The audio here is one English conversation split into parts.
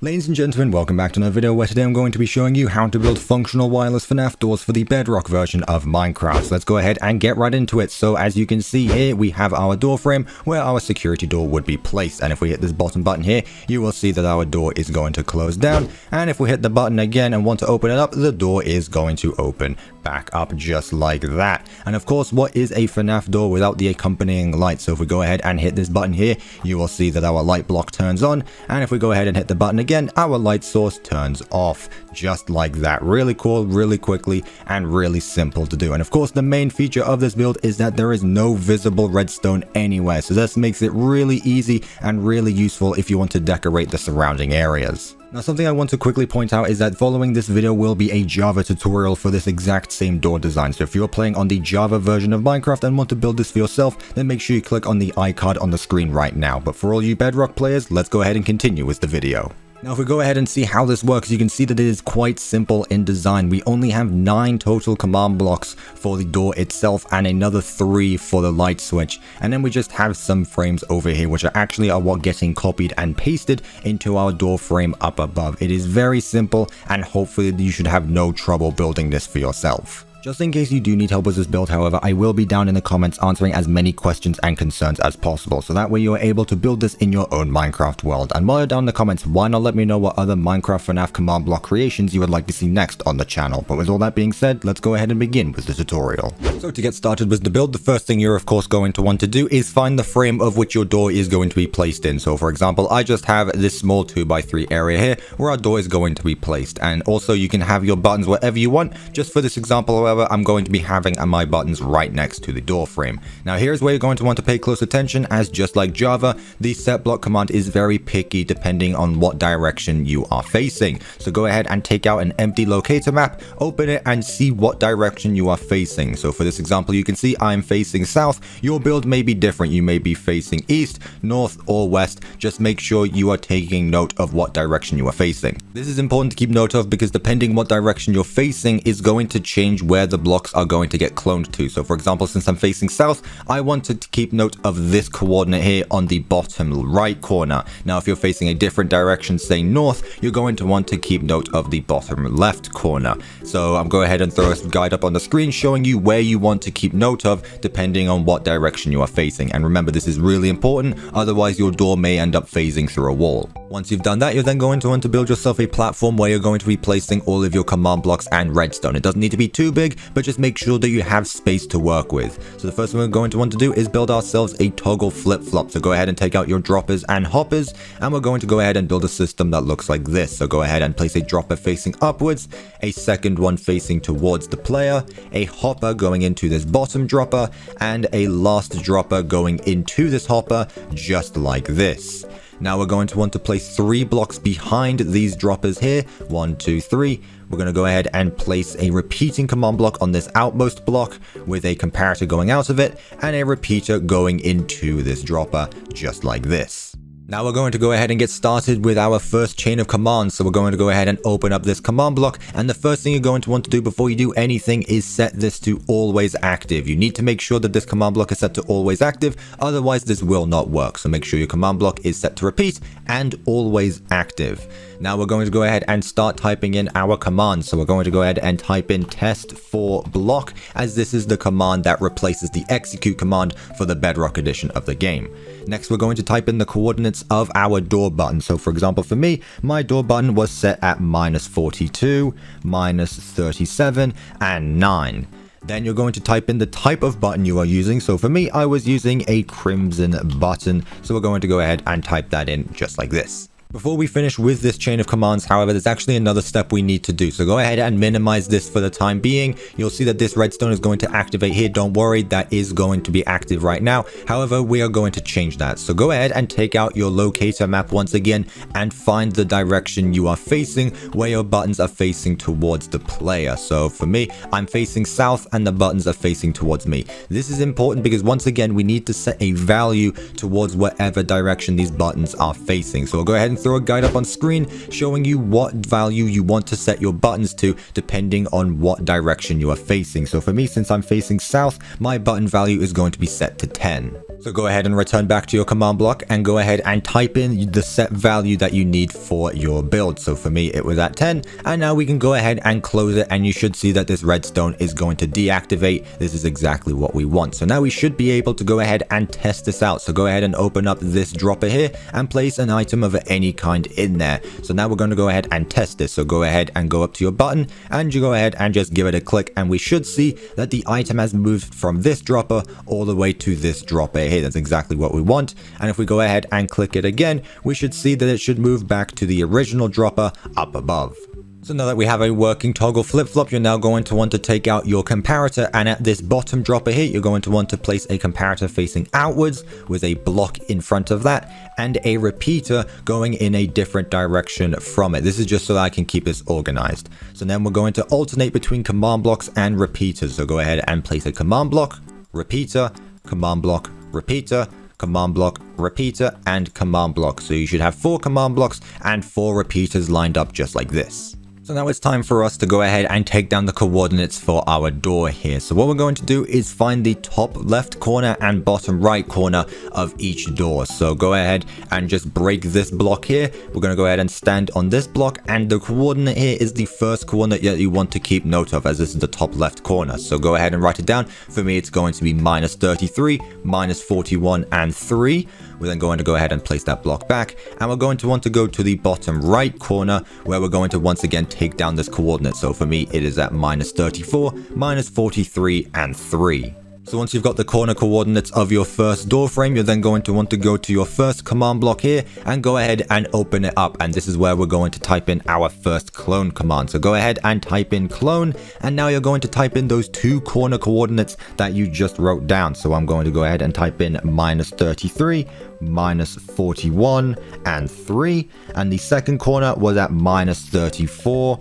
Ladies and gentlemen, welcome back to another video where today I'm going to be showing you how to build functional wireless FNAF doors for the Bedrock version of Minecraft. So let's go ahead and get right into it. So as you can see here, we have our door frame where our security door would be placed. And if we hit this bottom button here, you will see that our door is going to close down. And if we hit the button again and want to open it up, the door is going to open back up just like that. And of course, what is a FNAF door without the accompanying light? So if we go ahead and hit this button here, you will see that our light block turns on. And if we go ahead and hit the button again, our light source turns off just like that. Really cool, really quickly, and really simple to do. And of course, the main feature of this build is that there is no visible redstone anywhere. So this makes it really easy and really useful if you want to decorate the surrounding areas. Now, something I want to quickly point out is that following this video will be a Java tutorial for this exact same door design. So if you're playing on the Java version of Minecraft and want to build this for yourself, then make sure you click on the iCard on the screen right now. But for all you Bedrock players, let's go ahead and continue with the video. Now, if we go ahead and see how this works, you can see that it is quite simple in design. We only have 9 total command blocks for the door itself and another 3 for the light switch. And then we just have some frames over here, which are actually what getting copied and pasted into our door frame up above. It is very simple, and hopefully you should have no trouble building this for yourself. Just in case you do need help with this build, however, I will be down in the comments answering as many questions and concerns as possible, so that way you're able to build this in your own Minecraft world. And while you're down in the comments, why not let me know what other Minecraft FNAF command block creations you would like to see next on the channel. But with all that being said, let's go ahead and begin with the tutorial. So to get started with the build, the first thing you're of course going to want to do is find the frame of which your door is going to be placed in. So for example, I just have this small 2x3 area here where our door is going to be placed. And also you can have your buttons wherever you want. Just for this example, however, I'm going to be having my buttons right next to the door frame. Now here's where you're going to want to pay close attention, as just like Java, the set block command is very picky depending on what direction you are facing. So go ahead and take out an empty locator map, open it, and see what direction you are facing. So for this example, you can see I'm facing south. Your build may be different. You may be facing east, north, or west. Just make sure you are taking note of what direction you are facing. This is important to keep note of because depending what direction you're facing is going to change where the blocks are going to get cloned to. So for example, since I'm facing south, I wanted to keep note of this coordinate here on the bottom right corner. Now if you're facing a different direction, say north, you're going to want to keep note of the bottom left corner. So I'm going ahead and throw a guide up on the screen showing you where you want to keep note of depending on what direction you are facing. And remember, this is really important, otherwise your door may end up phasing through a wall. Once you've done that, you're then going to want to build yourself a platform where you're going to be placing all of your command blocks and redstone. It doesn't need to be too big, but just make sure that you have space to work with. So the first thing we're going to want to do is build ourselves a toggle flip-flop. So go ahead and take out your droppers and hoppers, and we're going to go ahead and build a system that looks like this. So go ahead and place a dropper facing upwards, a second one facing towards the player, a hopper going into this bottom dropper, and a last dropper going into this hopper, just like this. Now we're going to want to place 3 blocks behind these droppers here. 1, 2, 3. We're going to go ahead and place a repeating command block on this outmost block with a comparator going out of it and a repeater going into this dropper, just like this. Now we're going to go ahead and get started with our first chain of commands. So we're going to go ahead and open up this command block, and the first thing you're going to want to do before you do anything is set this to always active. You need to make sure that this command block is set to always active, otherwise this will not work. So make sure your command block is set to repeat and always active. Now we're going to go ahead and start typing in our commands. So we're going to go ahead and type in test4block, as this is the command that replaces the execute command for the Bedrock edition of the game. Next, we're going to type in the coordinates of our door button. So for example, for me, my door button was set at -42, -37, and 9. Then you're going to type in the type of button you are using. So for me, I was using a crimson button. So we're going to go ahead and type that in just like this. Before we finish with this chain of commands, however, there's actually another step we need to do. So go ahead and minimize this for the time being. You'll see that this redstone is going to activate here. Don't worry, that is going to be active right now. However, we are going to change that. So go ahead and take out your locator map once again and find the direction you are facing, where your buttons are facing towards the player. So for me, I'm facing south and the buttons are facing towards me. This is important because once again, we need to set a value towards whatever direction these buttons are facing. So we'll go ahead and throw a guide up on screen showing you what value you want to set your buttons to depending on what direction you are facing. So for me, since I'm facing south, my button value is going to be set to 10. So go ahead and return back to your command block and go ahead and type in the set value that you need for your build. So for me, it was at 10. And now we can go ahead and close it. And you should see that this redstone is going to deactivate. This is exactly what we want. So now we should be able to go ahead and test this out. So go ahead and open up this dropper here and place an item of any kind in there. So now we're going to go ahead and test this. So go ahead and go up to your button and you go ahead and just give it a click. And we should see that the item has moved from this dropper all the way to this dropper here. That's exactly what we want. And if we go ahead and click it again, we should see that it should move back to the original dropper up above. So now that we have a working toggle flip-flop, you're now going to want to take out your comparator, and at this bottom dropper here, you're going to want to place a comparator facing outwards with a block in front of that and a repeater going in a different direction from it. This is just so that I can keep this organized. So then we're going to alternate between command blocks and repeaters. So go ahead and place a command block, repeater, command block, repeater, command block, repeater, and command block. So you should have 4 command blocks and 4 repeaters lined up just like this. So now it's time for us to go ahead and take down the coordinates for our door here. So what we're going to do is find the top left corner and bottom right corner of each door. So go ahead and just break this block here. We're going to go ahead and stand on this block, and the coordinate here is the first coordinate that you want to keep note of, as this is the top left corner. So go ahead and write it down. For me, it's going to be -33, -41, and 3. We're then going to go ahead and place that block back, and we're going to want to go to the bottom right corner where we're going to once again take down this coordinate. So for me, it is at -34, -43, and 3. So once you've got the corner coordinates of your first door frame, you're then going to want to go to your first command block here and go ahead and open it up. And this is where we're going to type in our first clone command. So go ahead and type in clone. And now you're going to type in those 2 corner coordinates that you just wrote down. So I'm going to go ahead and type in -33, -41, and 3. And the second corner was at -34,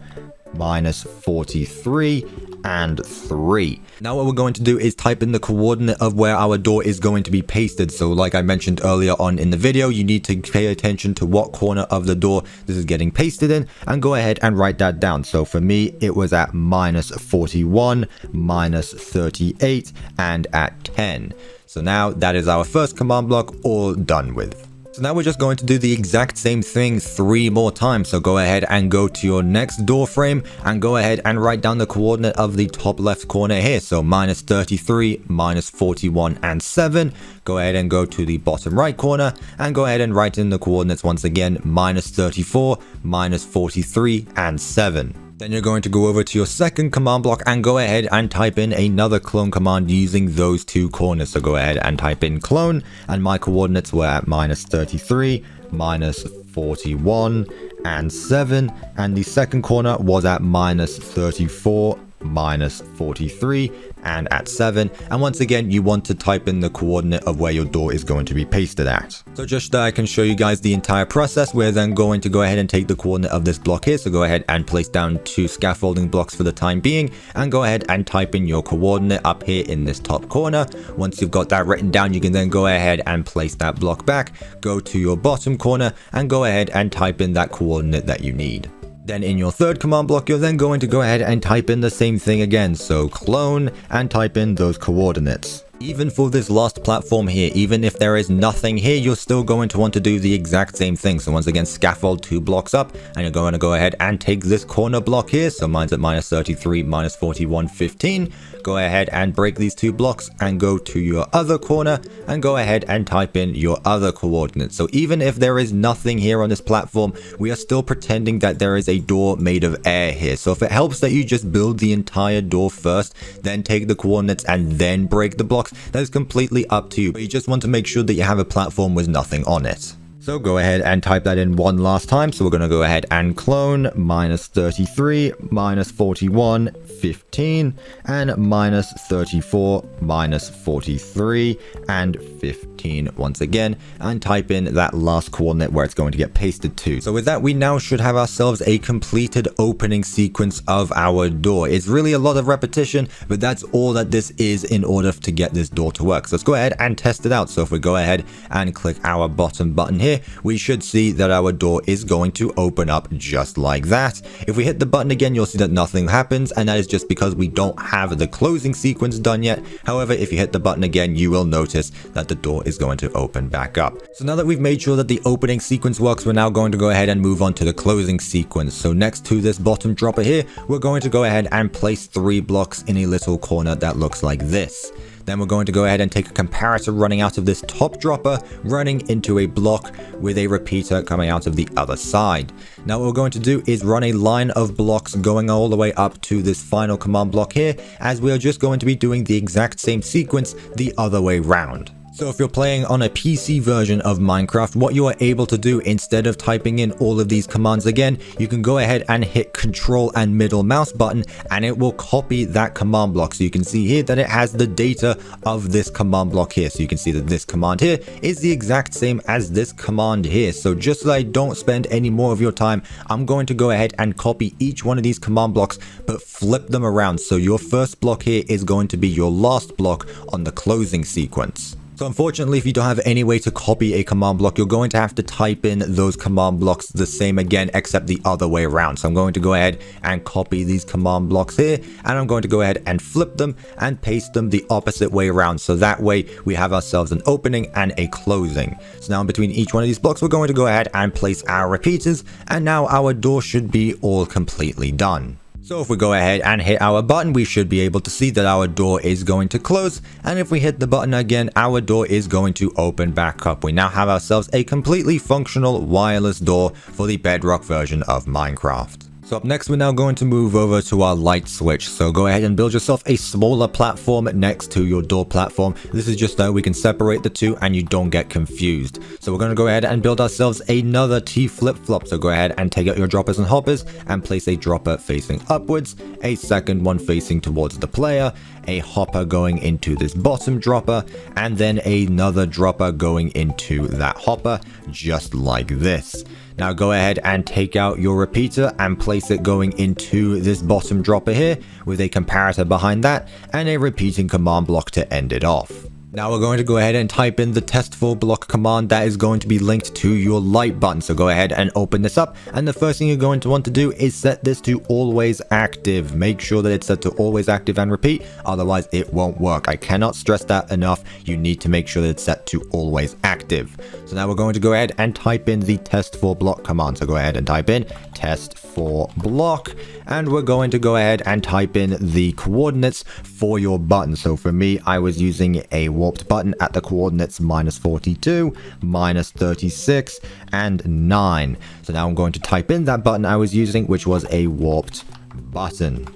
-43, and 3. Now what we're going to do is type in the coordinate of where our door is going to be pasted. So like I mentioned earlier on in the video, you need to pay attention to what corner of the door this is getting pasted in and go ahead and write that down. So for me, it was at -41, -38, and at 10. So now that is our first command block all done with. So now we're just going to do the exact same thing 3 more times. So go ahead and go to your next door frame and go ahead and write down the coordinate of the top left corner here. So -33, -41, and 7. Go ahead and go to the bottom right corner and go ahead and write in the coordinates once again, -34, -43, and 7. Then you're going to go over to your second command block and go ahead and type in another clone command using those 2 corners. So go ahead and type in clone, and my coordinates were at -33, -41, and 7. And the second corner was at -34, -43, and at 7. And once again, you want to type in the coordinate of where your door is going to be pasted at. So just so I can show you guys the entire process, we're then going to go ahead and take the coordinate of this block here. So go ahead and place down 2 scaffolding blocks for the time being, and go ahead and type in your coordinate up here in this top corner. Once you've got that written down, you can then go ahead and place that block back, go to your bottom corner, and go ahead and type in that coordinate that you need. Then in your third command block, you're then going to go ahead and type in the same thing again. So clone and type in those coordinates. Even for this last platform here, even if there is nothing here, you're still going to want to do the exact same thing. So once again, scaffold 2 blocks up, and you're going to go ahead and take this corner block here. So mine's at -33, -41, 15. Go ahead and break these 2 blocks and go to your other corner and go ahead and type in your other coordinates. So even if there is nothing here on this platform, we are still pretending that there is a door made of air here. So if it helps that you just build the entire door first, then take the coordinates and then break the blocks, that is completely up to you. But you just want to make sure that you have a platform with nothing on it. So go ahead and type that in one last time. So we're going to go ahead and clone -33, -41, 15, and -34, -43, and 15 once again, and type in that last coordinate where it's going to get pasted to. So with that, we now should have ourselves a completed opening sequence of our door. It's really a lot of repetition, but that's all that this is in order to get this door to work. So let's go ahead and test it out. So if we go ahead and click our bottom button here, here, we should see that our door is going to open up just like that. If we hit the button again, you'll see that nothing happens, and that is just because we don't have the closing sequence done yet. However, if you hit the button again, you will notice that the door is going to open back up. So now that we've made sure that the opening sequence works, we're now going to go ahead and move on to the closing sequence. So next to this bottom dropper here, we're going to go ahead and place 3 blocks in a little corner that looks like this. Then we're going to go ahead and take a comparator running out of this top dropper, running into a block with a repeater coming out of the other side. Now what we're going to do is run a line of blocks going all the way up to this final command block here, as we are just going to be doing the exact same sequence the other way round. So if you're playing on a PC version of Minecraft, what you are able to do, instead of typing in all of these commands again, you can go ahead and hit Control and middle mouse button, and it will copy that command block. So you can see here that it has the data of this command block here. So you can see that this command here is the exact same as this command here. So just so I don't spend any more of your time, I'm going to go ahead and copy each one of these command blocks, but flip them around. So your first block here is going to be your last block on the closing sequence. So unfortunately, if you don't have any way to copy a command block, you're going to have to type in those command blocks the same again, except the other way around. So I'm going to go ahead and copy these command blocks here, and I'm going to go ahead and flip them and paste them the opposite way around. So that way we have ourselves an opening and a closing. So now in between each one of these blocks, we're going to go ahead and place our repeaters, and now our door should be all completely done. So if we go ahead and hit our button, we should be able to see that our door is going to close. And if we hit the button again, our door is going to open back up. We now have ourselves a completely functional wireless door for the Bedrock version of Minecraft. So up next, we're now going to move over to our light switch. So go ahead and build yourself a smaller platform next to your door platform. This is just so we can separate the two and you don't get confused. So we're going to go ahead and build ourselves another T flip-flop. So go ahead and take out your droppers and hoppers and place a dropper facing upwards, a second one facing towards the player, a hopper going into this bottom dropper, and then another dropper going into that hopper, just like this. Now go ahead and take out your repeater and place it going into this bottom dropper here with a comparator behind that and a repeating command block to end it off. Now we're going to go ahead and type in the test for block command that is going to be linked to your light button. So go ahead and open this up, and the first thing you're going to want to do is set this to always active. Make sure that it's set to always active and repeat, otherwise it won't work. I cannot stress that enough. You need to make sure that it's set to always active. So now we're going to go ahead and type in the test for block command. So go ahead and type in test for block, and we're going to go ahead and type in the coordinates for your button. So for me, I was using a warped button at the coordinates -42, -36, and 9. So now I'm going to type in that button I was using, which was a warped button.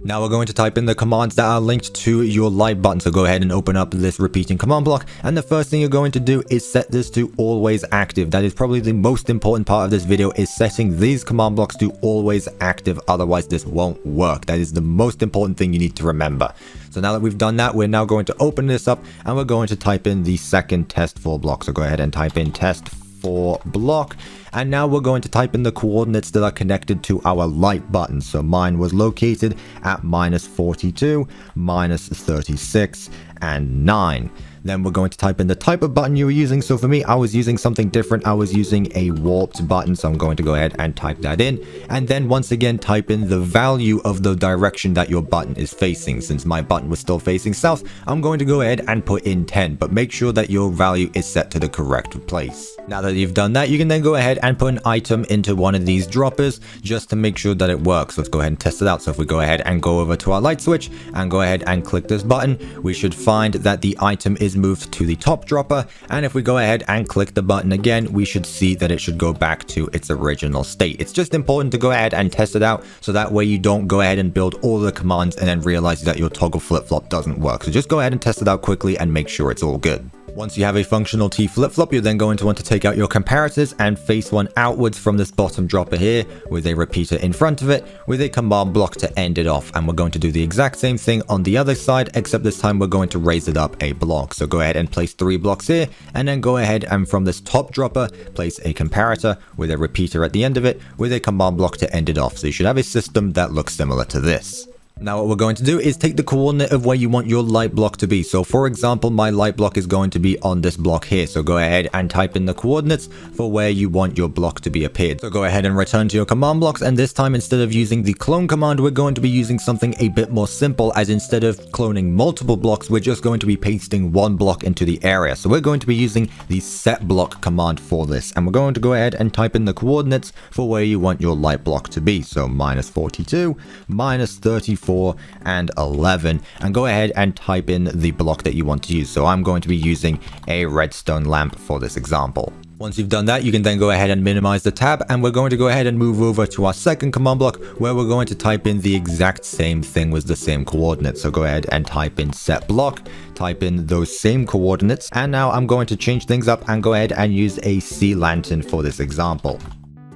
Now we're going to type in the commands that are linked to your light button. So go ahead and open up this repeating command block. And the first thing you're going to do is set this to always active. That is probably the most important part of this video, is setting these command blocks to always active. Otherwise this won't work. That is the most important thing you need to remember. So now that we've done that, we're now going to open this up and we're going to type in the second test for block. So go ahead and type in test for block, and now we're going to type in the coordinates that are connected to our light button. So mine was located at -42, -36, and 9. Then we're going to type in the type of button you were using. So for me, I was using something different. I was using a warped button. So I'm going to go ahead and type that in. And then once again, type in the value of the direction that your button is facing. Since my button was still facing south, I'm going to go ahead and put in 10. But make sure that your value is set to the correct place. Now that you've done that, you can then go ahead and put an item into one of these droppers just to make sure that it works. Let's go ahead and test it out. So if we go ahead and go over to our light switch and go ahead and click this button, we should find that the item is moved to the top dropper. And if we go ahead and click the button again, we should see that it should go back to its original state. It's just important to go ahead and test it out, so that way you don't go ahead and build all the commands and then realize that your toggle flip-flop doesn't work. So just go ahead and test it out quickly and make sure it's all good. Once you have a functional T flip-flop, you're then going to want to take out your comparators and face one outwards from this bottom dropper here with a repeater in front of it with a command block to end it off. And we're going to do the exact same thing on the other side, except this time we're going to raise it up a block. So go ahead and place 3 blocks here, and then go ahead and from this top dropper, place a comparator with a repeater at the end of it with a command block to end it off. So you should have a system that looks similar to this. Now what we're going to do is take the coordinate of where you want your light block to be. So for example, my light block is going to be on this block here. So go ahead and type in the coordinates for where you want your block to be appeared. So go ahead and return to your command blocks, and this time instead of using the clone command, we're going to be using something a bit more simple, as instead of cloning multiple blocks, we're just going to be pasting one block into the area. So we're going to be using the set block command for this, and we're going to go ahead and type in the coordinates for where you want your light block to be. So -42, -34, and 11, and go ahead and type in the block that you want to use. So I'm going to be using a redstone lamp for this example. Once you've done that, you can then go ahead and minimize the tab, and we're going to go ahead and move over to our second command block, where we're going to type in the exact same thing with the same coordinates. So go ahead and type in set block, type in those same coordinates, and now I'm going to change things up and go ahead and use a sea lantern for this example.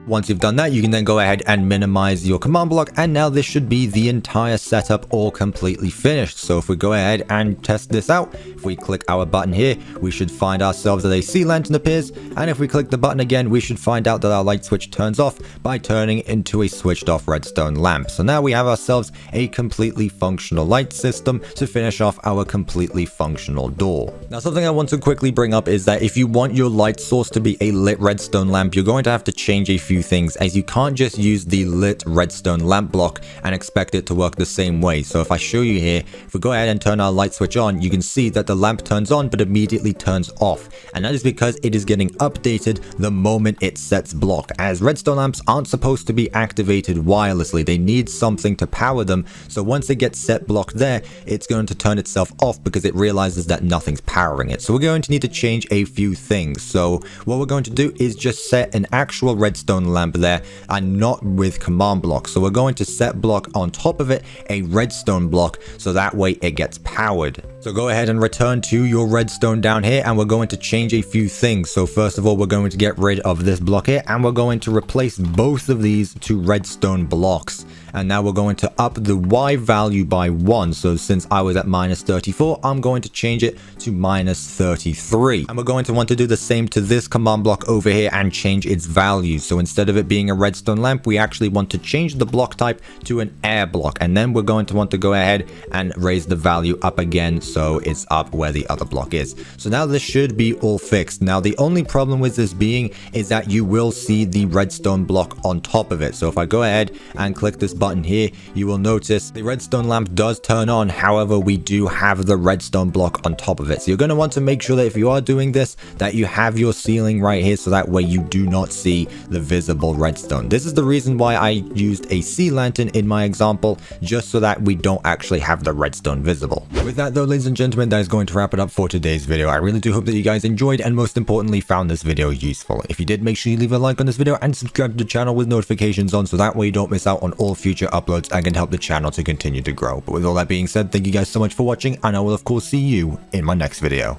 Once you've done that, you can then go ahead and minimize your command block, and now this should be the entire setup all completely finished. So if we go ahead and test this out, if we click our button here, we should find ourselves that a sea lantern appears, and if we click the button again, we should find out that our light switch turns off by turning into a switched off redstone lamp. So now we have ourselves a completely functional light system to finish off our completely functional door. Now something I want to quickly bring up is that if you want your light source to be a lit redstone lamp, you're going to have to change a few things, as you can't just use the lit redstone lamp block and expect it to work the same way. So if I show you here, if we go ahead and turn our light switch on, you can see that the lamp turns on but immediately turns off, and that is because it is getting updated the moment it sets block, as redstone lamps aren't supposed to be activated wirelessly. They need something to power them, so once it gets set block there, it's going to turn itself off because it realizes that nothing's powering it. So we're going to need to change a few things. So what we're going to do is just set an actual redstone lamp there and not with command block. So we're going to set block on top of it a redstone block, so that way it gets powered. So go ahead and return to your redstone down here, and we're going to change a few things. So first of all, we're going to get rid of this block here, and we're going to replace both of these to redstone blocks. And now we're going to up the Y value by 1. So since I was at -34, I'm going to change it to -33. And we're going to want to do the same to this command block over here and change its value. So instead of it being a redstone lamp, we actually want to change the block type to an air block. And then we're going to want to go ahead and raise the value up again, so it's up where the other block is. So now this should be all fixed. Now the only problem with this being is that you will see the redstone block on top of it. So if I go ahead and click this button here, you will notice the redstone lamp does turn on. However, we do have the redstone block on top of it. So you're going to want to make sure that if you are doing this, that you have your ceiling right here, so that way you do not see the visible redstone. This is the reason why I used a sea lantern in my example, just so that we don't actually have the redstone visible. With that though, ladies and gentlemen, that is going to wrap it up for today's video. I really do hope that you guys enjoyed and most importantly found this video useful. If you did, make sure you leave a like on this video and subscribe to the channel with notifications on, so that way you don't miss out on all future uploads and can help the channel to continue to grow. But with all that being said, thank you guys so much for watching, and I will of course see you in my next video.